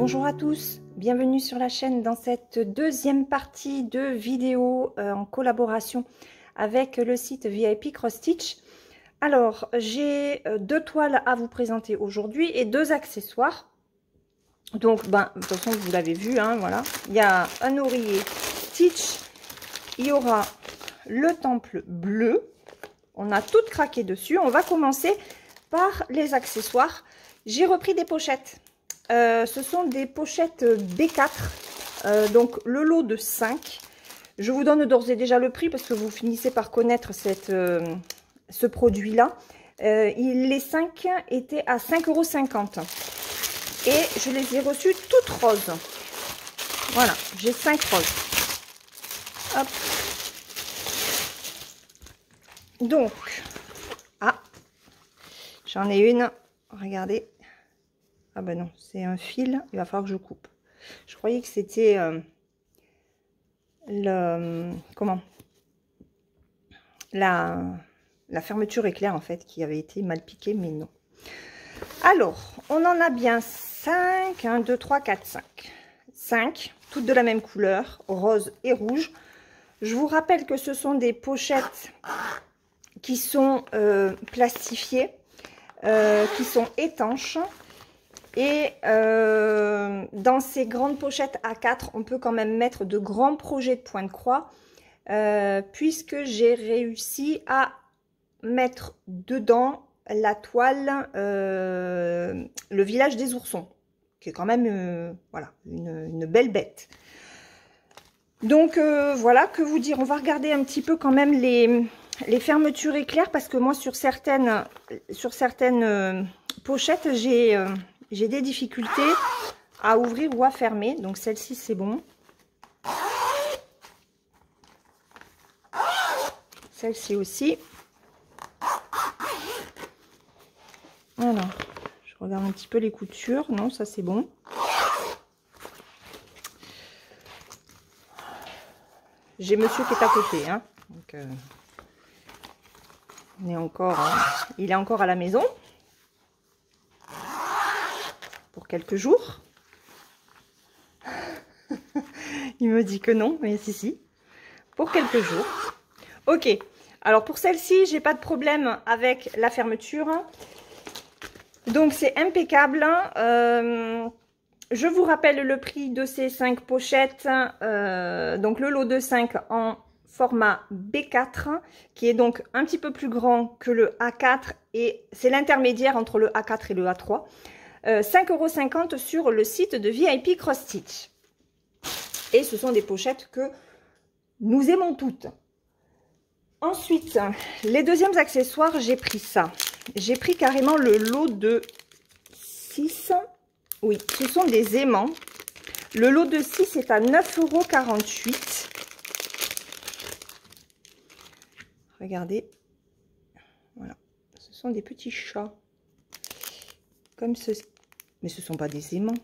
Bonjour à tous, bienvenue sur la chaîne dans cette deuxième partie de vidéo en collaboration avec le site VIP Cross Stitch. Alors, j'ai deux toiles à vous présenter aujourd'hui et deux accessoires. Donc, de toute façon, vous l'avez vu, hein, voilà. Il y a un oreiller Stitch, il y aura le temple bleu. On a tout craqué dessus. On va commencer par les accessoires. J'ai repris des pochettes. Ce sont des pochettes B4, donc le lot de 5. Je vous donne d'ores et déjà le prix parce que vous finissez par connaître ce produit-là. Les 5 étaient à 5,50 € et je les ai reçus toutes roses. Voilà, j'ai 5 roses. Hop. Donc, j'en ai une, regardez. Ah ben non, c'est un fil, il va falloir que je coupe. Je croyais que c'était la fermeture éclair en fait qui avait été mal piquée, mais non. Alors, on en a bien 5, 1, 2, 3, 4, 5. 5, toutes de la même couleur, rose et rouge. Je vous rappelle que ce sont des pochettes qui sont plastifiées, qui sont étanches. Et dans ces grandes pochettes A4, on peut quand même mettre de grands projets de point de croix, puisque j'ai réussi à mettre dedans la toile, le village des oursons, qui est quand même voilà, une belle bête. Donc voilà, que vous dire, on va regarder un petit peu quand même les fermetures éclairs, parce que moi sur certaines pochettes, j'ai des difficultés à ouvrir ou à fermer. Donc celle-ci, c'est bon. Celle-ci aussi. Alors, je regarde un petit peu les coutures. Non, ça c'est bon. J'ai monsieur qui est à côté. Hein. Donc, il est encore à la maison. Pour quelques jours. Il me dit que non, mais si, pour quelques jours. Ok, alors pour celle-ci, j'ai pas de problème avec la fermeture. Donc c'est impeccable. Je vous rappelle le prix de ces 5 pochettes. Donc le lot de 5 en format B4, qui est donc un petit peu plus grand que le A4. Et c'est l'intermédiaire entre le A4 et le A3. 5,50 € sur le site de VIP Cross Stitch. Et ce sont des pochettes que nous aimons toutes. Ensuite, les deuxièmes accessoires, j'ai pris ça. J'ai pris carrément le lot de 6. Oui, ce sont des aimants. Le lot de 6 est à 9,48 €. Regardez. Voilà. Ce sont des petits chats. Comme ceci. Mais ce ne sont pas des aimants.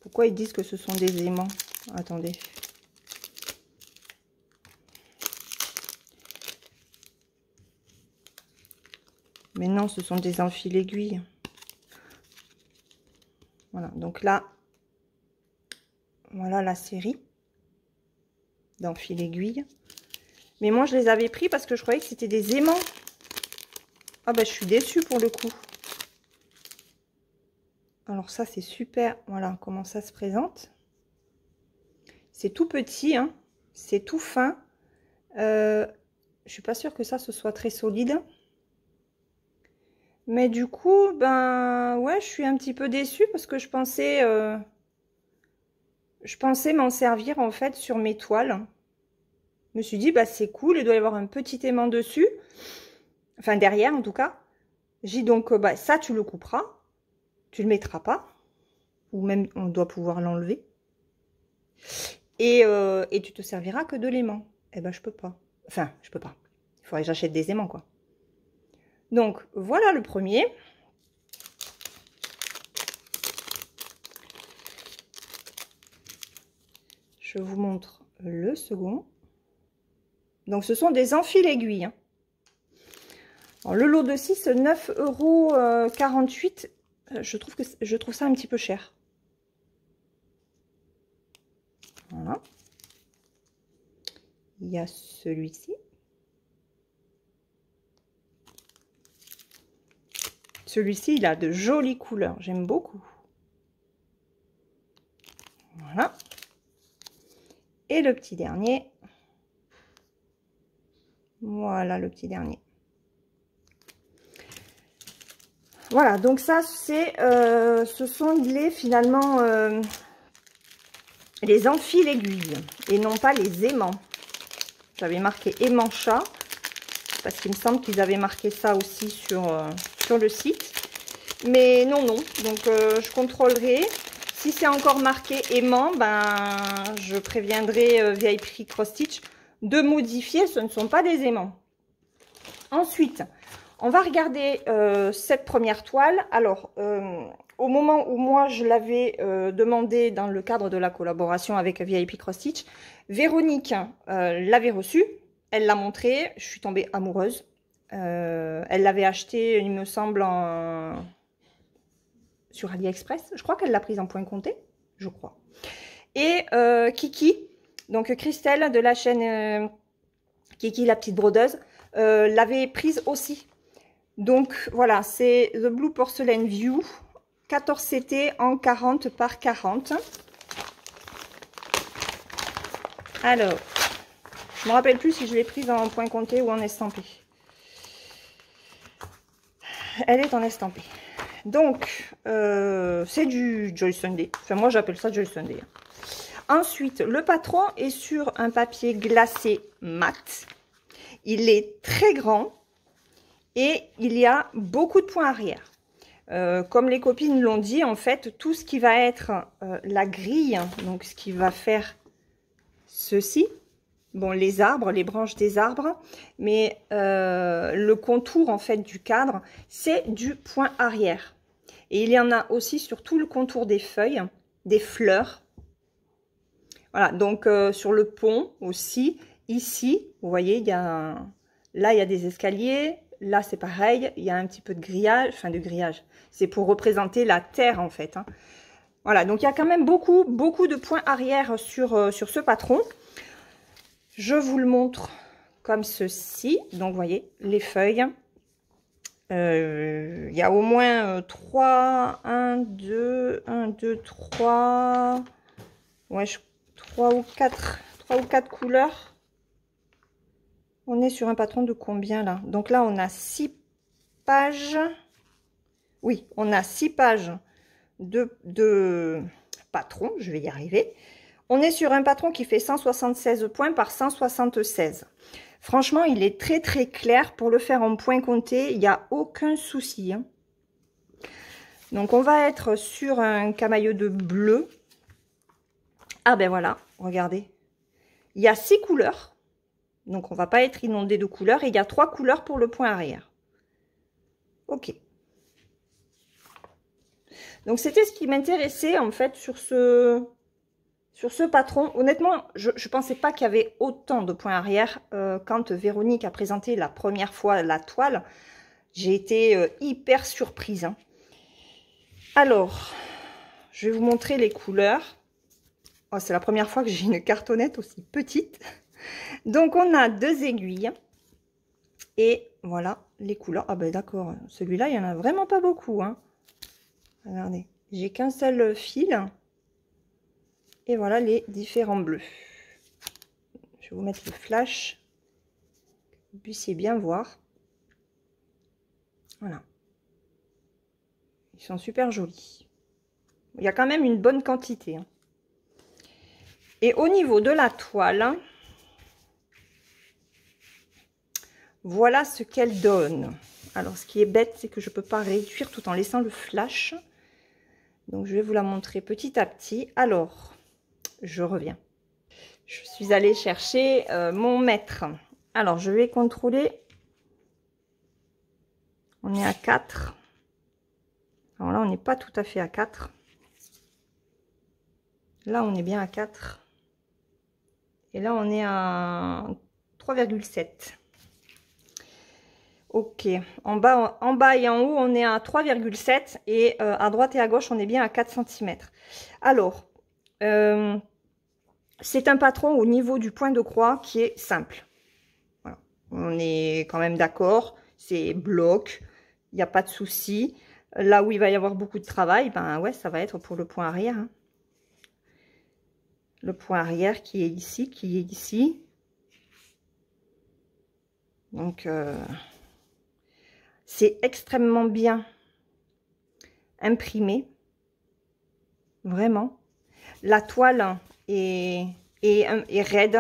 Pourquoi ils disent que ce sont des aimants? Attendez. Mais non, ce sont des enfiles aiguilles. Voilà, donc là, voilà la série d'enfiles aiguilles. Mais moi, je les avais pris parce que je croyais que c'était des aimants. Ah ben, je suis déçue pour le coup. Alors ça, c'est super. Voilà comment ça se présente. C'est tout petit, hein. C'est tout fin. Je suis pas sûre que ça, ce soit très solide. Mais du coup, ben ouais, je suis un petit peu déçue parce que je pensais m'en servir en fait sur mes toiles. Je me suis dit, bah c'est cool, il doit y avoir un petit aimant dessus. Enfin, derrière en tout cas. J'ai dit donc, bah ça, tu le couperas. Tu le mettras pas. Ou même, on doit pouvoir l'enlever. Et tu te serviras que de l'aimant. Eh ben, je peux pas. Enfin, je peux pas. Il faudrait que j'achète des aimants, quoi. Donc, voilà le premier. Je vous montre le second. Donc, ce sont des enfiles aiguilles. Hein. Alors, le lot de 6, 9,48 €. Je trouve ça un petit peu cher. Voilà. Il y a celui-ci. Celui-ci, il a de jolies couleurs. J'aime beaucoup. Voilà. Et le petit dernier. Voilà le petit dernier. Voilà, donc ça, c'est, ce sont finalement les enfiles aiguilles et non pas les aimants. J'avais marqué aimant chat parce qu'il me semble qu'ils avaient marqué ça aussi sur le site. Mais non, non. Donc, je contrôlerai. Si c'est encore marqué aimant, ben, je préviendrai VIP Cross Stitch de modifier. Ce ne sont pas des aimants. Ensuite, on va regarder cette première toile. Alors, au moment où moi, je l'avais demandé dans le cadre de la collaboration avec VIP Cross Stitch, Véronique l'avait reçue. Elle l'a montré. Je suis tombée amoureuse. Elle l'avait acheté, il me semble, sur AliExpress. Je crois qu'elle l'a prise en point compté. Je crois. Et Kiki, donc Christelle de la chaîne Kiki, la petite brodeuse, l'avait prise aussi. Donc voilà, c'est The Blue Porcelain View 14 CT en 40 par 40. Alors, je me rappelle plus si je l'ai prise en point compté ou en estampé. Elle est en estampé. Donc, c'est du Joy Sunday. Enfin, moi, j'appelle ça Joy Sunday. Ensuite, le patron est sur un papier glacé mat. Il est très grand et il y a beaucoup de points arrière. Comme les copines l'ont dit, en fait, tout ce qui va être la grille, donc ce qui va faire ceci, bon, les arbres, les branches des arbres, mais le contour, en fait, du cadre, c'est du point arrière. Et il y en a aussi sur tout le contour des feuilles, des fleurs. Voilà, donc sur le pont aussi, ici, vous voyez, là, il y a des escaliers. Là, c'est pareil, il y a un petit peu de grillage, enfin de grillage. C'est pour représenter la terre, en fait. Hein. Voilà, donc il y a quand même beaucoup de points arrière sur ce patron. Je vous le montre comme ceci. Donc, vous voyez, les feuilles. Il y a au moins 3, 1, 2, 3, ouais, 3 ou 4 couleurs. On est sur un patron de combien là? Donc là, on a 6 pages. Oui, on a 6 pages de patron. Je vais y arriver. On est sur un patron qui fait 176 points par 176. Franchement, il est très très clair. Pour le faire en point compté, il n'y a aucun souci. Hein. Donc, on va être sur un camailleux de bleu. Ah ben voilà, regardez. Il y a 6 couleurs. Donc, on ne va pas être inondé de couleurs. Et il y a 3 couleurs pour le point arrière. Ok. Donc, c'était ce qui m'intéressait en fait sur ce patron. Honnêtement, je ne pensais pas qu'il y avait autant de points arrière. Quand Véronique a présenté la première fois la toile, j'ai été hyper surprise. Hein. Alors, je vais vous montrer les couleurs. Oh, c'est la première fois que j'ai une cartonnette aussi petite. Donc, on a 2 aiguilles. Et voilà les couleurs. Ah ben d'accord, celui-là, il n'y en a vraiment pas beaucoup. Hein. Regardez, j'ai qu'un seul fil. Et voilà les différents bleus. Je vais vous mettre le flash. Que vous puissiez bien voir. Voilà. Ils sont super jolis. Il y a quand même une bonne quantité. Hein. Et au niveau de la toile, voilà ce qu'elle donne. Alors, ce qui est bête, c'est que je ne peux pas réduire tout en laissant le flash. Donc, je vais vous la montrer petit à petit. Alors, je reviens. Je suis allée chercher mon mètre. Alors, je vais contrôler. On est à 4. Alors là, on n'est pas tout à fait à 4. Là, on est bien à 4. Et là, on est à 3,7. Ok, en bas et en haut, on est à 3,7 et à droite et à gauche, on est bien à 4 cm. Alors, c'est un patron au niveau du point de croix qui est simple. Voilà. On est quand même d'accord, c'est bloc, il n'y a pas de souci. Là où il va y avoir beaucoup de travail, ben ouais, ça va être pour le point arrière. Hein. Le point arrière qui est ici, Donc, c'est extrêmement bien imprimé. Vraiment. La toile est raide,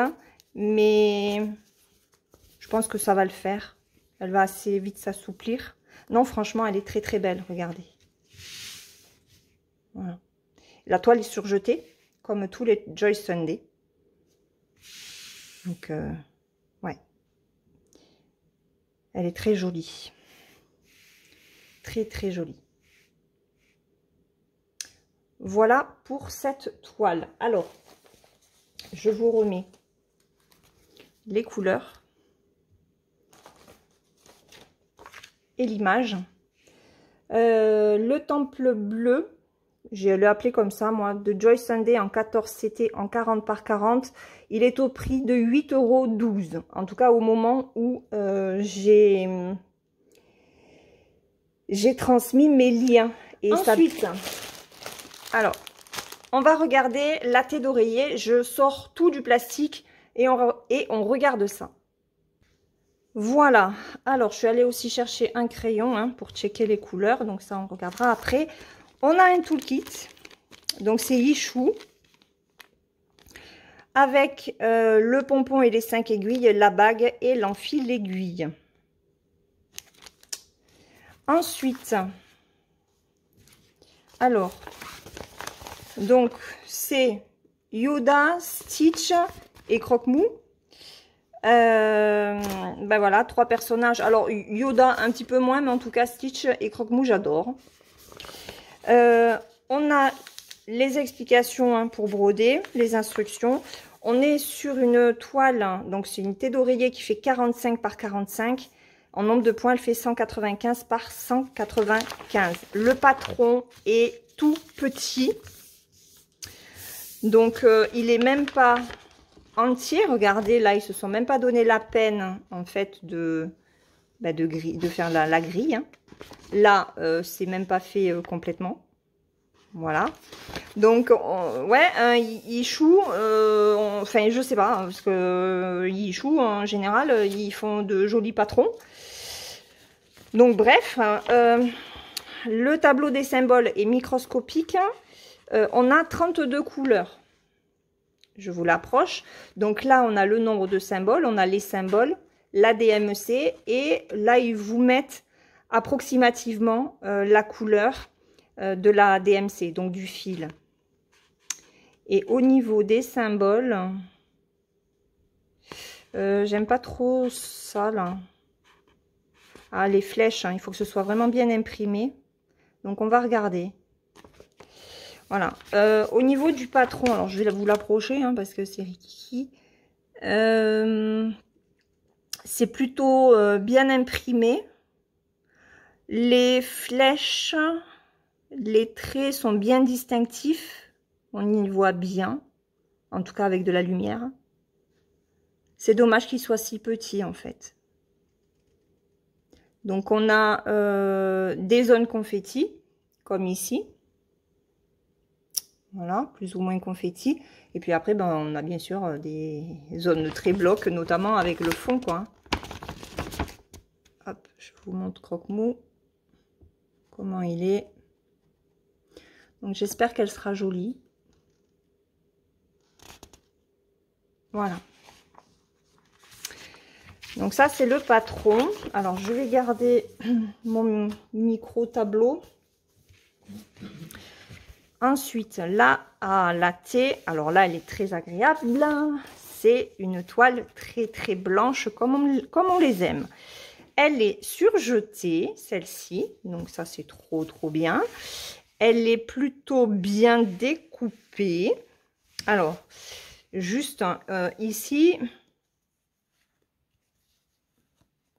mais je pense que ça va le faire. Elle va assez vite s'assouplir. Non, franchement, elle est très très belle, regardez. Voilà. La toile est surjetée, comme tous les Joyce Sunday. Donc, ouais. Elle est très jolie. Très très jolie. Voilà pour cette toile. Alors, je vous remets les couleurs et l'image. Le temple bleu, je l'ai appelé comme ça moi, de Joyce Sunday en 14 CT en 40 par 40. Il est au prix de 8,12 €. En tout cas au moment où j'ai transmis mes liens. Et ensuite, alors, on va regarder la tête d'oreiller. Je sors tout du plastique et on regarde ça. Voilà. Alors, je suis allée aussi chercher un crayon hein, pour checker les couleurs. Donc, ça, on regardera après. On a un toolkit. Donc, c'est Yichou. Avec le pompon et les 5 aiguilles, la bague et l'enfil aiguille. Ensuite, alors, donc, c'est Yoda, Stitch et Croque-Mou. Ben voilà, 3 personnages. Alors, Yoda un petit peu moins, mais en tout cas, Stitch et Croque-Mou, j'adore. On a les explications hein, pour broder, les instructions. On est sur une toile, donc c'est une tête d'oreiller qui fait 45 par 45. En nombre de points, elle fait 195 par 195. Le patron est tout petit. Donc, il est même pas entier. Regardez, là, ils se sont même pas donné la peine, en fait, de faire la grille. Hein. Là, c'est même pas fait complètement. Voilà. Donc, ouais, un Yichou, enfin, je sais pas, parce que Yichou, en général, ils font de jolis patrons. Donc, bref, le tableau des symboles est microscopique. On a 32 couleurs. Je vous l'approche. Donc là, on a le nombre de symboles, on a les symboles, la DMC, et là, ils vous mettent approximativement la couleur de la DMC, donc du fil. Et au niveau des symboles, j'aime pas trop ça, là. Ah, les flèches, hein, il faut que ce soit vraiment bien imprimé. Donc, on va regarder. Voilà. Au niveau du patron, alors je vais vous l'approcher hein, parce que c'est Rikiki. C'est plutôt bien imprimé. Les flèches, les traits sont bien distinctifs. On y voit bien. En tout cas avec de la lumière. C'est dommage qu'il soit si petit en fait. Donc on a des zones confetti, comme ici. Voilà, plus ou moins confetti. Et puis après, ben, on a bien sûr des zones très blocs, notamment avec le fond, quoi. Hop, je vous montre Croque-Mou. Comment il est. Donc, j'espère qu'elle sera jolie. Voilà. Donc, ça, c'est le patron. Alors, je vais garder mon micro-tableau. Ensuite, là, à la thé, alors là, elle est très agréable. C'est une toile très, très blanche, comme on les aime. Elle est surjetée, celle-ci. Donc, ça, c'est trop, trop bien. Elle est plutôt bien découpée. Alors, juste ici.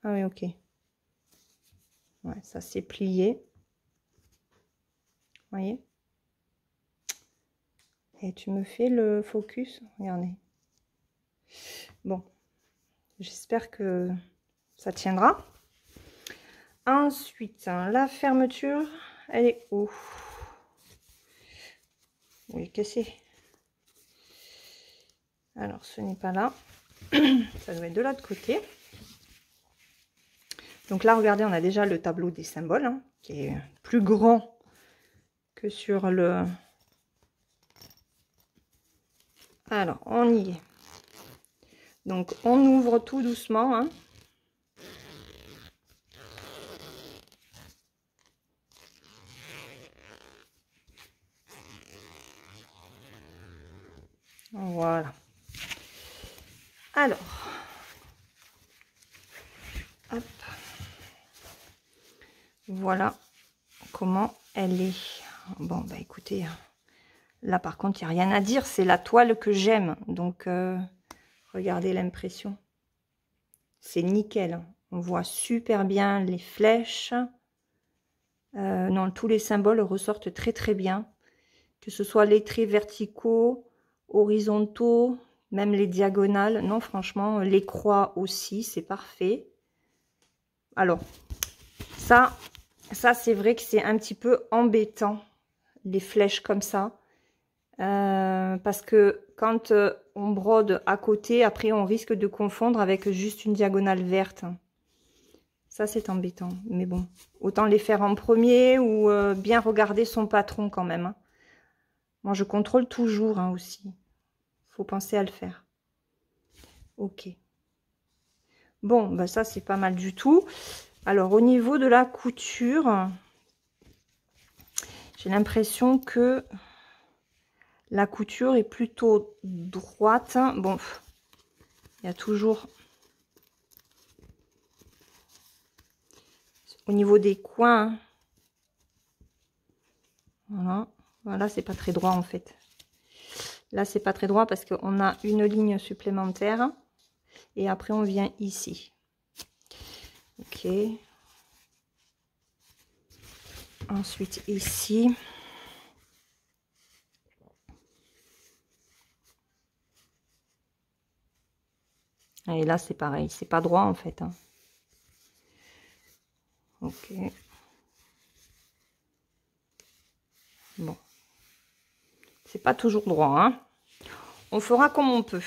Ah oui, ok. Ouais, ça s'est plié. Vous voyez? Et tu me fais le focus. Regardez. Bon, j'espère que ça tiendra. Ensuite, la fermeture, elle est où? Oui, cassé. Alors, ce n'est pas là. Ça doit être de l'autre côté. Donc là, regardez, on a déjà le tableau des symboles, hein, qui est plus grand que sur le... Alors, on y est. Donc, on ouvre tout doucement, hein. Voilà. Alors, hop. Voilà comment elle est. Bon, bah écoutez, là par contre, il n'y a rien à dire. C'est la toile que j'aime. Donc, regardez l'impression. C'est nickel. On voit super bien les flèches. Non, tous les symboles ressortent très très bien. Que ce soit les traits verticaux, horizontaux, même les diagonales. Non, franchement, les croix aussi, c'est parfait. Alors, ça c'est vrai que c'est un petit peu embêtant, les flèches comme ça. Parce que quand on brode à côté, après on risque de confondre avec juste une diagonale verte. Ça, c'est embêtant. Mais bon, autant les faire en premier ou bien regarder son patron quand même, hein. Moi, je contrôle toujours, hein, aussi. Faut penser à le faire. Ok. Bon, bah ça, c'est pas mal du tout. Alors, au niveau de la couture, j'ai l'impression que la couture est plutôt droite. Bon, il y a toujours... Au niveau des coins, voilà. Voilà, c'est pas très droit en fait. Là, c'est pas très droit parce qu'on a une ligne supplémentaire. Et après, on vient ici. Ok. Ensuite, ici. Et là, c'est pareil. C'est pas droit en fait, hein. Ok. Bon. C'est pas toujours droit, hein. On fera comme on peut.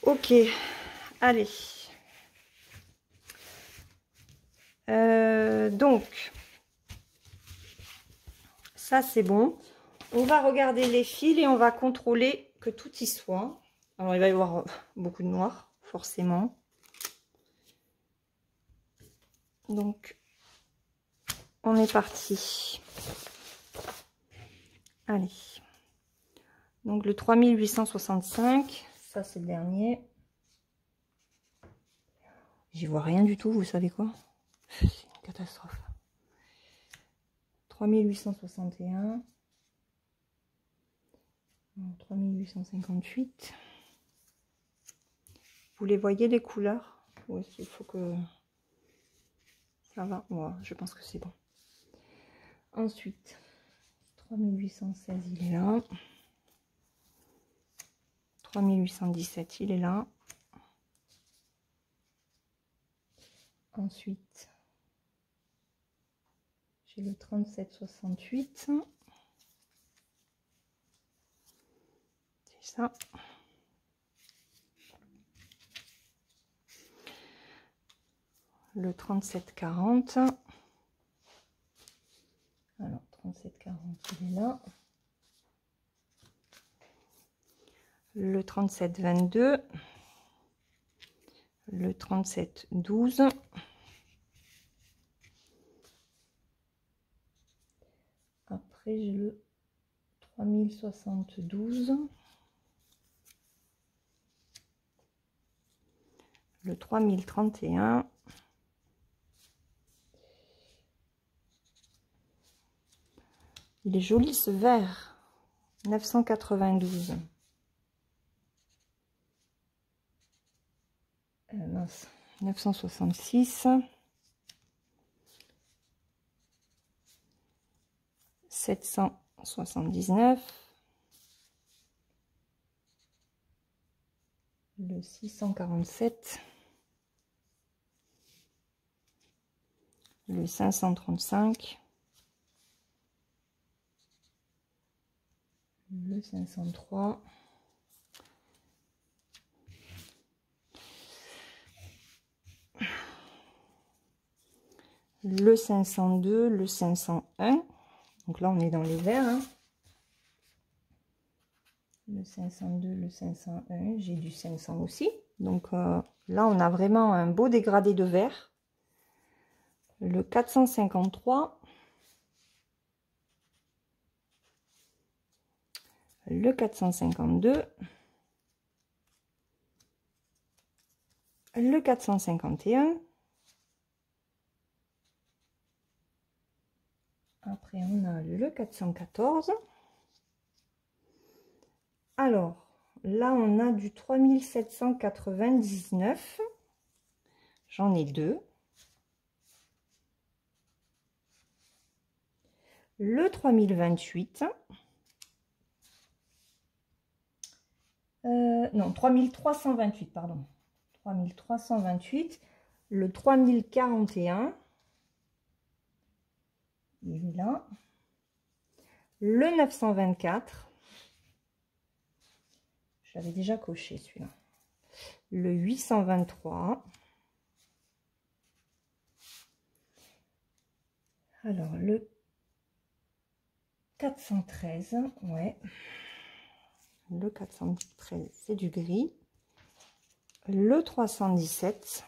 Ok. Allez. Donc, ça c'est bon. On va regarder les fils et on va contrôler que tout y soit. Alors, il va y avoir beaucoup de noir, forcément. Donc, on est parti. Allez. Donc, le 3865, ça c'est le dernier. J'y vois rien du tout, vous savez quoi? C'est une catastrophe. 3861. 3858. Vous les voyez les couleurs? Ou est-ce qu'il faut que... Ça va? Ouais, je pense que c'est bon. Ensuite, 3816, il est là. 3817, il est là. Ensuite, j'ai le 3768. C'est ça. Le 3740. Alors, 3740, il est là. Le 3722. Le 3712. Après, j'ai le 3072. Le 3031. Il est joli ce vert. 992. Mince. 966. 779, le 647, le 535, le 503, le 502, le 501. Donc là, on est dans les verts. Hein. Le 502, le 501, j'ai du 500 aussi. Donc là, on a vraiment un beau dégradé de vert. Le 453. Le 452. Le 451. Après, on a le 414. Alors, là, on a du 3799. J'en ai deux. Le 3028. Non, 3328, pardon. 3328. Le 3041. Il est là. Le 924. Je l'avais déjà coché celui-là. Le 823. Alors le 413. Ouais. Le 413, c'est du gris. Le 317.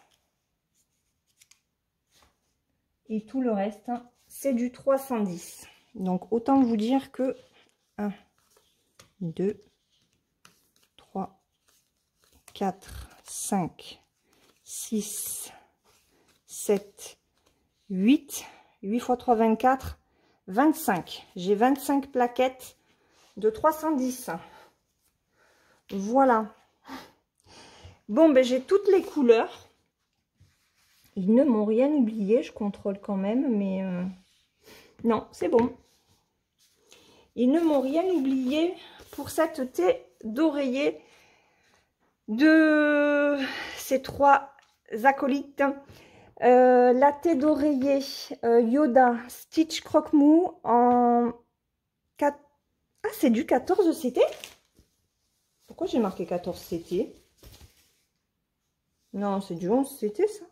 Et tout le reste, c'est du 310. Donc, autant vous dire que 1, 2, 3, 4, 5, 6, 7, 8. 8 x 3, 24, 25. J'ai 25 plaquettes de 310. Voilà. Bon, ben j'ai toutes les couleurs. Ils ne m'ont rien oublié, je contrôle quand même, mais non, c'est bon. Ils ne m'ont rien oublié pour cette thé d'oreiller de ces trois acolytes. La thé d'oreiller Yoda Stitch Croque-Mou en 4... Ah, c'est du 14 CT? Pourquoi j'ai marqué 14 CT? Non, c'est du 11 CT, ça?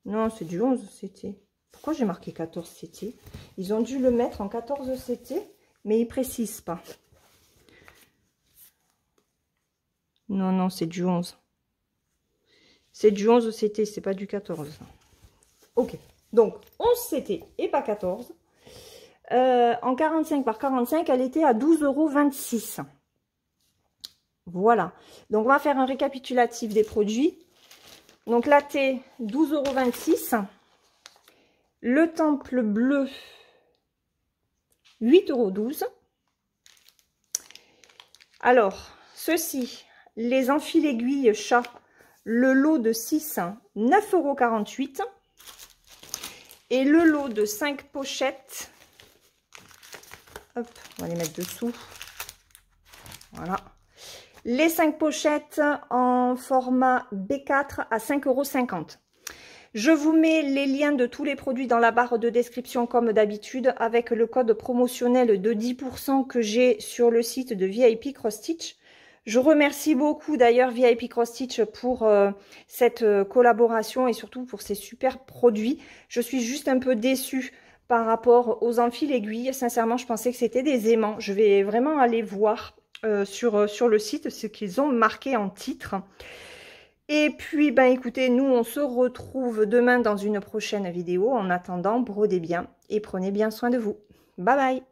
Non, c'est du 11 CT. Pourquoi j'ai marqué 14 CT? Ils ont dû le mettre en 14 CT, mais ils précisent pas. Non, non, c'est du 11. C'est du 11 CT, c'est pas du 14. Ok, donc 11 CT et pas 14. En 45 par 45, elle était à 12,26 €. Voilà. Donc, on va faire un récapitulatif des produits. Donc, la thé, 12,26 €. Le temple bleu, 8,12 €. Alors, ceci, les enfils aiguilles chat, le lot de 6, 9,48 €. Et le lot de 5 pochettes, hop, on va les mettre dessous. Voilà. Les 5 pochettes en format B4 à 5,50 €. Je vous mets les liens de tous les produits dans la barre de description comme d'habitude avec le code promotionnel de 10% que j'ai sur le site de VIP Cross Stitch. Je remercie beaucoup d'ailleurs VIP Cross Stitch pour cette collaboration et surtout pour ces super produits. Je suis juste un peu déçue par rapport aux enfils aiguilles. Sincèrement, je pensais que c'était des aimants. Je vais vraiment aller voir sur le site ce qu'ils ont marqué en titre. Et puis, ben écoutez, nous, on se retrouve demain dans une prochaine vidéo. En attendant, brodez bien et prenez bien soin de vous. Bye bye!